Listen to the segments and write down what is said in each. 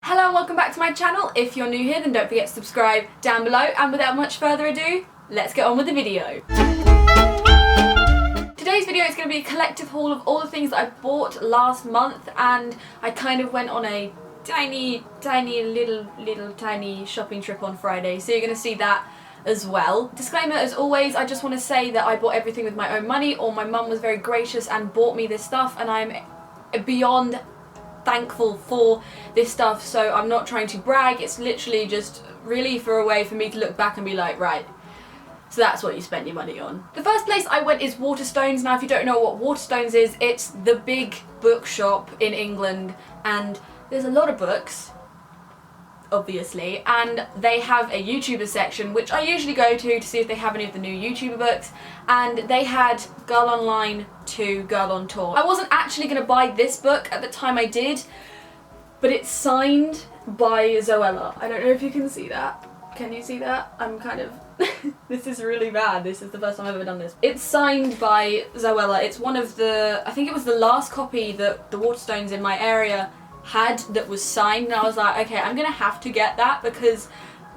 Hello and welcome back to my channel. If you're new here, then don't forget to subscribe down below, and without much further ado, let's get on with the video. Today's video is going to be a collective haul of all the things that I bought last month, and I kind of went on a tiny shopping trip on Friday, so you're going to see that as well. Disclaimer as always, I just want to say that I bought everything with my own money, or my mum was very gracious and bought me this stuff, and I'm beyond thankful for this stuff, so I'm not trying to brag. It's literally just really for a way for me to look back and be like, right, so that's what you spent your money on. The first place I went is Waterstones. Now if you don't know what Waterstones is, it's the big bookshop in England, and there's a lot of books, obviously, and they have a YouTuber section which I usually go to see if they have any of the new YouTuber books, and they had Girl Online 2 Girl on Tour. I wasn't actually going to buy this book at the time I did, but it's signed by Zoella. I don't know if you can see that. Can you see that? I'm kind of this is really bad. This is the first time I've ever done this. It's signed by Zoella. It's one of the, I think it was the last copy that the Waterstones in my area had that was signed, and I was like, okay, I'm gonna have to get that because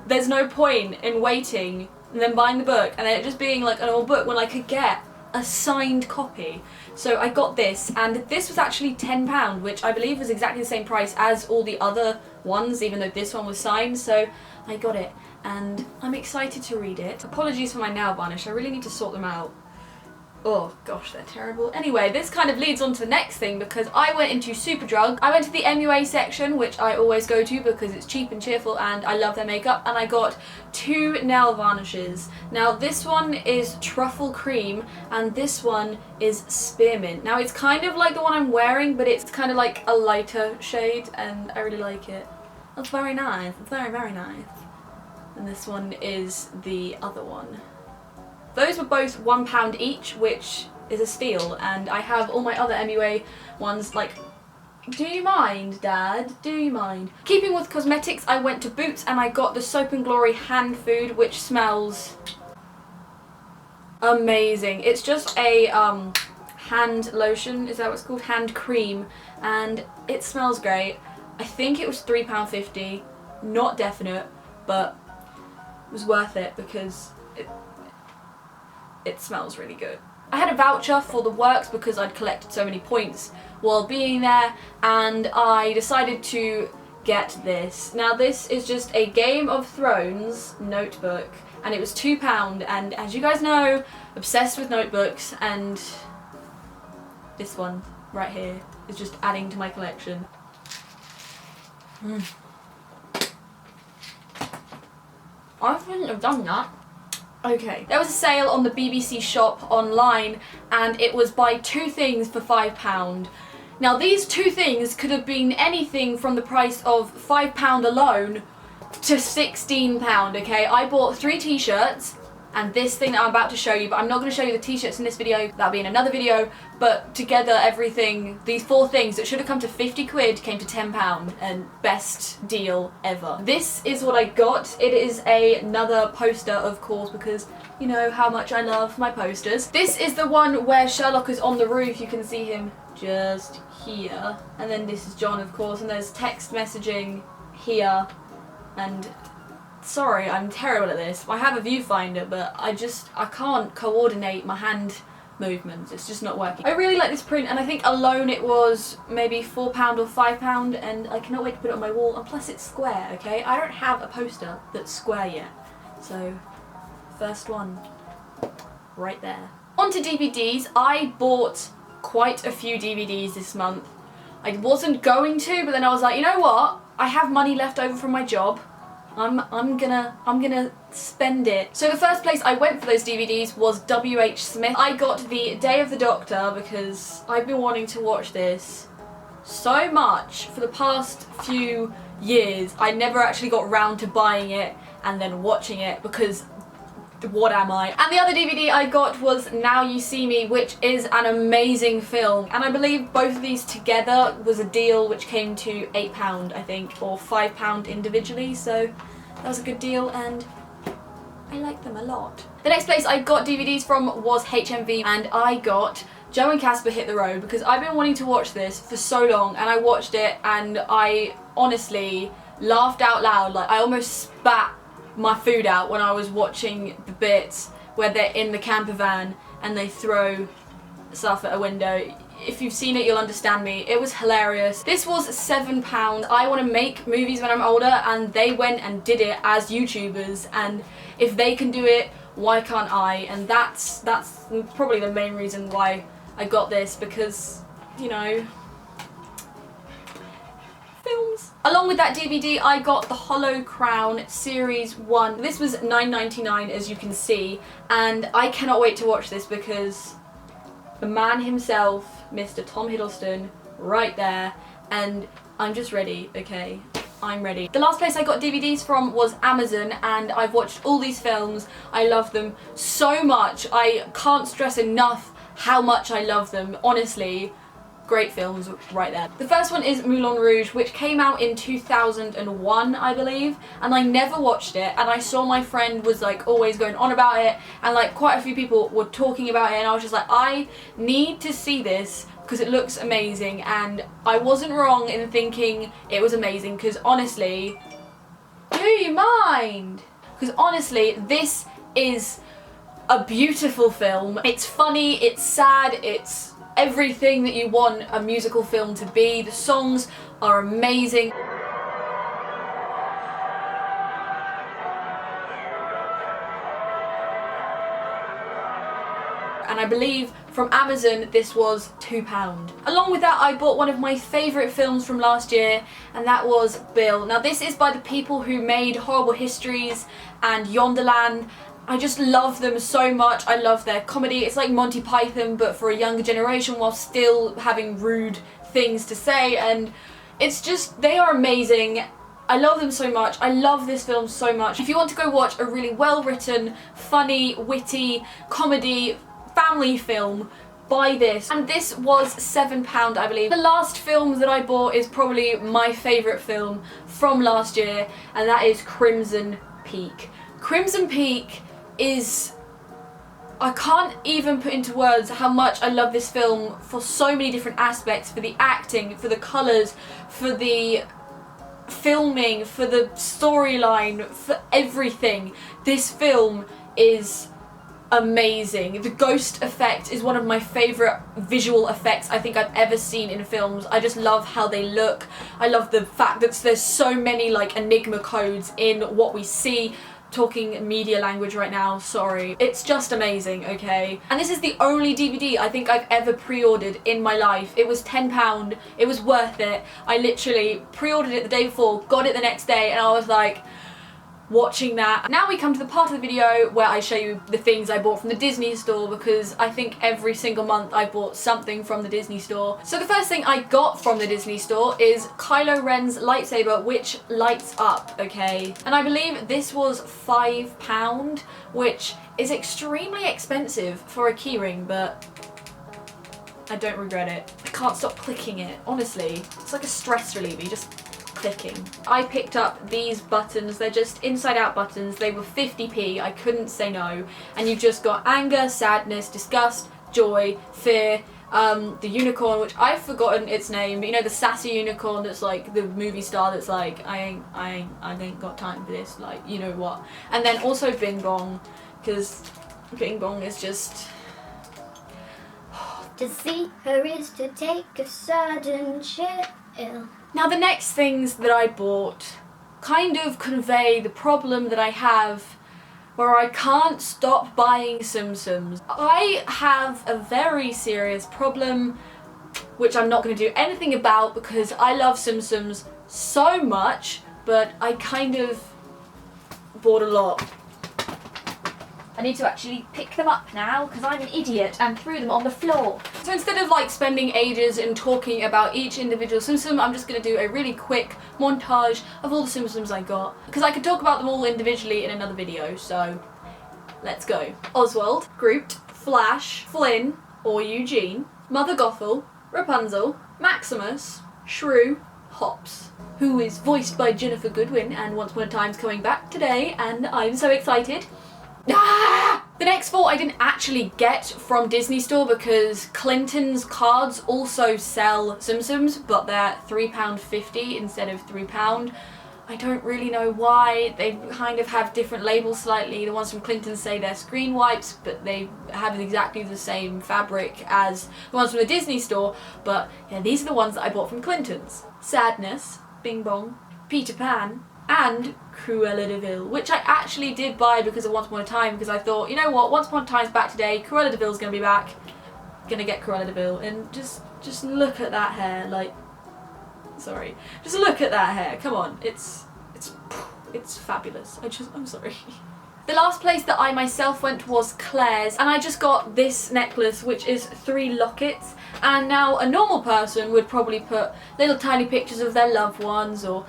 there's no point in waiting and then buying the book and then it just being like an old book when I could get a signed copy. So I got this, and this was actually £10, which I believe was exactly the same price as all the other ones, even though this one was signed, so I got it and I'm excited to read it. Apologies for my nail varnish, I really need to sort them out. Oh gosh, they're terrible. Anyway, this kind of leads on to the next thing, because I went into Superdrug. I went to the MUA section, which I always go to because it's cheap and cheerful and I love their makeup, and I got 2 nail varnishes. Now this one is Truffle Cream and this one is Spearmint. Now it's kind of like the one I'm wearing, but it's kind of like a lighter shade and I really like it. It's very nice. It's very, very nice. And this one is the other one. Those were both £1 each, which is a steal, and I have all my other MUA ones. Like, do you mind, Dad? Do you mind? Keeping with cosmetics, I went to Boots and I got the Soap and Glory hand food, which smells amazing. It's just a hand lotion, is that what it's called? Hand cream, and it smells great. I think it was £3.50, not definite, but it was worth it because it smells really good. I had a voucher for the works because I'd collected so many points while being there, and I decided to get this. Now this is just a Game of Thrones notebook, and it was £2, and as you guys know, obsessed with notebooks, and this one right here is just adding to my collection. I shouldn't have done that. Okay, there was a sale on the BBC shop online, and it was buy 2 things for £5. Now these 2 things could have been anything from the price of £5 alone to £16, okay? I bought 3 t-shirts and this thing that I'm about to show you, but I'm not going to show you the t-shirts in this video, that'll be in another video, but together everything, these 4 things that should have come to 50 quid came to £10, and best deal ever. This is what I got. It is another poster, of course, because you know how much I love my posters. This is the one where Sherlock is on the roof, you can see him just here, and then this is John, of course, and there's text messaging here, and sorry, I'm terrible at this. I have a viewfinder, but I can't coordinate my hand movements. It's just not working. I really like this print, and I think alone it was maybe £4 or £5, and I cannot wait to put it on my wall, and plus it's square, okay? I don't have a poster that's square yet. So, first one, right there. On to DVDs. I bought quite a few DVDs this month. I wasn't going to, but then I was like, you know what? I have money left over from my job. I'm gonna spend it. So the first place I went for those DVDs was W.H. Smith. I got the Day of the Doctor because I've been wanting to watch this so much for the past few years. I never actually got round to buying it and then watching it because what am I? And the other DVD I got was Now You See Me, which is an amazing film, and I believe both of these together was a deal which came to £8 I think, or £5 individually, so that was a good deal and I like them a lot. The next place I got DVDs from was HMV, and I got Joe and Casper Hit the Road because I've been wanting to watch this for so long, and I watched it and I honestly laughed out loud. Like, I almost spat my food out when I was watching the bits where they're in the camper van and they throw stuff at a window. If you've seen it, you'll understand me. It was hilarious. This was £7. I want to make movies when I'm older, and they went and did it as YouTubers, and if they can do it, why can't I? And that's probably the main reason why I got this, because, you know, films. Along with that DVD, I got The Hollow Crown Series 1. This was $9.99, as you can see, and I cannot wait to watch this because the man himself, Mr. Tom Hiddleston, right there, and I'm just ready, okay? I'm ready. The last place I got DVDs from was Amazon, and I've watched all these films. I love them so much. I can't stress enough how much I love them. Honestly, great films right there. The first one is Moulin Rouge, which came out in 2001, I believe, and I never watched it, and I saw my friend was like always going on about it, and like quite a few people were talking about it, and I was just like, I need to see this because it looks amazing. And I wasn't wrong in thinking it was amazing, because honestly, do you mind? Because honestly, this is a beautiful film. It's funny, it's sad, it's everything that you want a musical film to be. The songs are amazing. And I believe from Amazon this was £2. Along with that, I bought one of my favourite films from last year, and that was Bill. Now this is by the people who made Horrible Histories and Yonderland. I just love them so much. I love their comedy. It's like Monty Python but for a younger generation while still having rude things to say, and it's just, they are amazing. I love them so much. I love this film so much. If you want to go watch a really well written, funny, witty, comedy, family film, buy this. And this was £7, I believe. The last film that I bought is probably my favourite film from last year, and that is Crimson Peak. Crimson Peak is, I can't even put into words how much I love this film for so many different aspects, for the acting, for the colours, for the filming, for the storyline, for everything. This film is amazing. The ghost effect is one of my favourite visual effects I think I've ever seen in films. I just love how they look. I love the fact that there's so many like enigma codes in what we see. Talking media language right now, sorry. It's just amazing, okay? And this is the only DVD I think I've ever pre-ordered in my life. It was £10, it was worth it. I literally pre-ordered it the day before, got it the next day, and I was like, watching that. Now we come to the part of the video where I show you the things I bought from the Disney store, because I think every single month I bought something from the Disney store. So the first thing I got from the Disney store is Kylo Ren's lightsaber, which lights up, okay? And I believe this was £5, which is extremely expensive for a keyring, but I don't regret it. I can't stop clicking it, honestly. It's like a stress reliever, you just clicking. I picked up these buttons. They're just inside out buttons. They were 50p. I couldn't say no. And you've just got anger, sadness, disgust, joy, fear, the unicorn, which I've forgotten its name, but you know, the sassy unicorn that's like the movie star that's like, I ain't got time for this, like, you know what. And then also Bing Bong, because Bing Bong is just, to see her is to take a sudden chill. Now the next things that I bought kind of convey the problem that I have where I can't stop buying Tsum Tsums. I have a very serious problem which I'm not going to do anything about because I love Tsum Tsums so much, but I kind of bought a lot. I need to actually pick them up now because I'm an idiot and threw them on the floor. So instead of like spending ages and talking about each individual Tsum Tsum, I'm just going to do a really quick montage of all the Tsum Tsums I got, because I could talk about them all individually in another video, so let's go. Oswald, Groot, Flash, Flynn or Eugene, Mother Gothel, Rapunzel, Maximus, Shrew, Hops, who is voiced by Jennifer Goodwin and Once Upon a Time's coming back today and I'm so excited. Ah! The next 4 I didn't actually get from Disney Store because Clinton's cards also sell Tsum Tsums, but they're £3.50 instead of £3. I don't really know why. They kind of have different labels slightly. The ones from Clinton say they're screen wipes, but they have exactly the same fabric as the ones from the Disney Store. But yeah, these are the ones that I bought from Clinton's. Sadness, Bing Bong, Peter Pan, and Cruella de Vil, which I actually did buy because of Once Upon a Time, because I thought, you know what, Once Upon a Time's back today, Cruella de Vil's gonna be back. Gonna get Cruella de Vil, and just look at that hair, like, sorry. Just look at that hair, come on, it's fabulous. I'm sorry. The last place that I myself went was Claire's, and I just got this necklace, which is 3 lockets, and now a normal person would probably put little tiny pictures of their loved ones or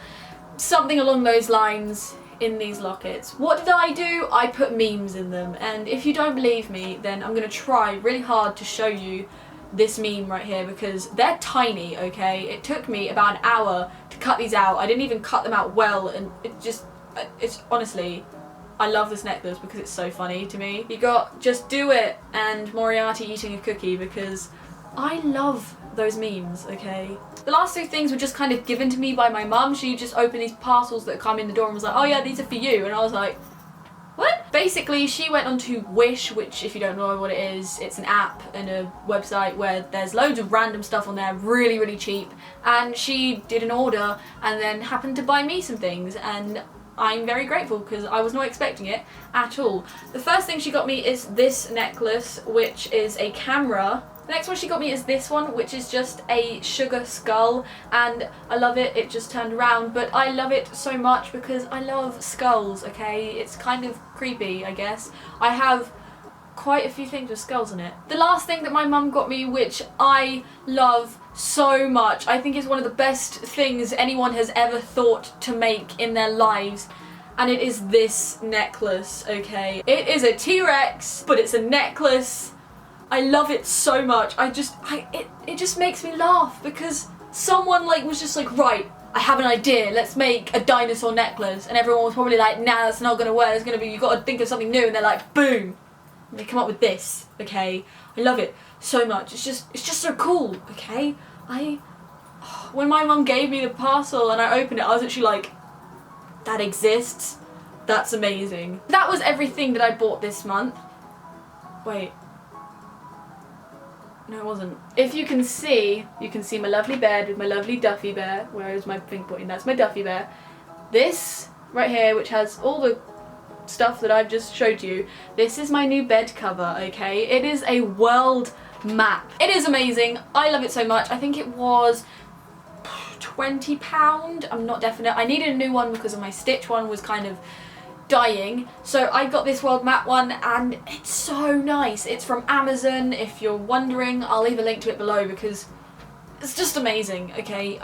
something along those lines in these lockets. What did I do? I put memes in them, and if you don't believe me, then I'm gonna try really hard to show you this meme right here because they're tiny, okay? It took me about an hour to cut these out. I didn't even cut them out well, and it's honestly, I love this necklace because it's so funny to me. You got Just Do It and Moriarty eating a cookie because I love those memes, okay? The last 2 things were just kind of given to me by my mum. She just opened these parcels that come in the door and was like, oh yeah, these are for you. And I was like, what? Basically, she went onto Wish, which if you don't know what it is, it's an app and a website where there's loads of random stuff on there, really, really cheap. And she did an order and then happened to buy me some things, and I'm very grateful because I was not expecting it at all. The first thing she got me is this necklace, which is a camera. The next one she got me is this one, which is just a sugar skull, and I love it. It just turned around, but I love it so much because I love skulls, okay? It's kind of creepy, I guess. I have quite a few things with skulls in it. The last thing that my mum got me, which I love so much, I think is one of the best things anyone has ever thought to make in their lives, and it is this necklace, okay? It is a T-Rex, but it's a necklace. I love it so much. It just makes me laugh because someone was just like, right, I have an idea, let's make a dinosaur necklace, and everyone was probably like, nah, that's not gonna work, you've got to think of something new, and they're like, boom, and they come up with this, okay? I love it so much. It's just so cool, okay? When my mum gave me the parcel and I opened it, I was actually like, that exists? That's amazing. That was everything that I bought this month. Wait. No, it wasn't. If you can see my lovely bed with my lovely Duffy bear. Where is my pink pointing? That's my Duffy bear. This right here, which has all the stuff that I've just showed you, this is my new bed cover, okay? It is a world map. It is amazing. I love it so much. I think it was £20. I'm not definite. I needed a new one because of my Stitch one was kind of dying, so I got this world map one, and it's so nice. It's from Amazon. If you're wondering, I'll leave a link to it below because it's just amazing, okay?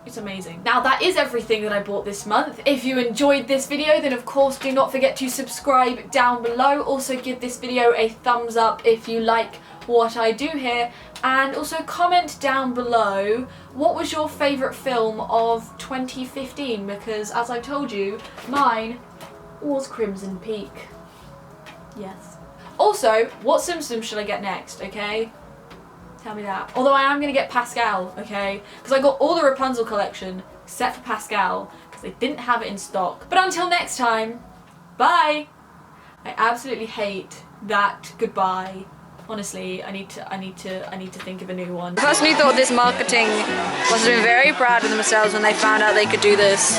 It's amazing. Now that is everything that I bought this month. If you enjoyed this video, then of course do not forget to subscribe down below. Also give this video a thumbs up if you like what I do here, and also comment down below what was your favourite film of 2015, because as I told you, mine was Crimson Peak. Yes. Also, what Tsum Tsum should I get next, okay? Tell me that. Although I am going to get Pascal, okay? Because I got all the Rapunzel collection except for Pascal because they didn't have it in stock. But until next time, bye! I absolutely hate that goodbye. Honestly, I need to think of a new one. The person who thought this marketing must have been very proud of themselves when they found out they could do this.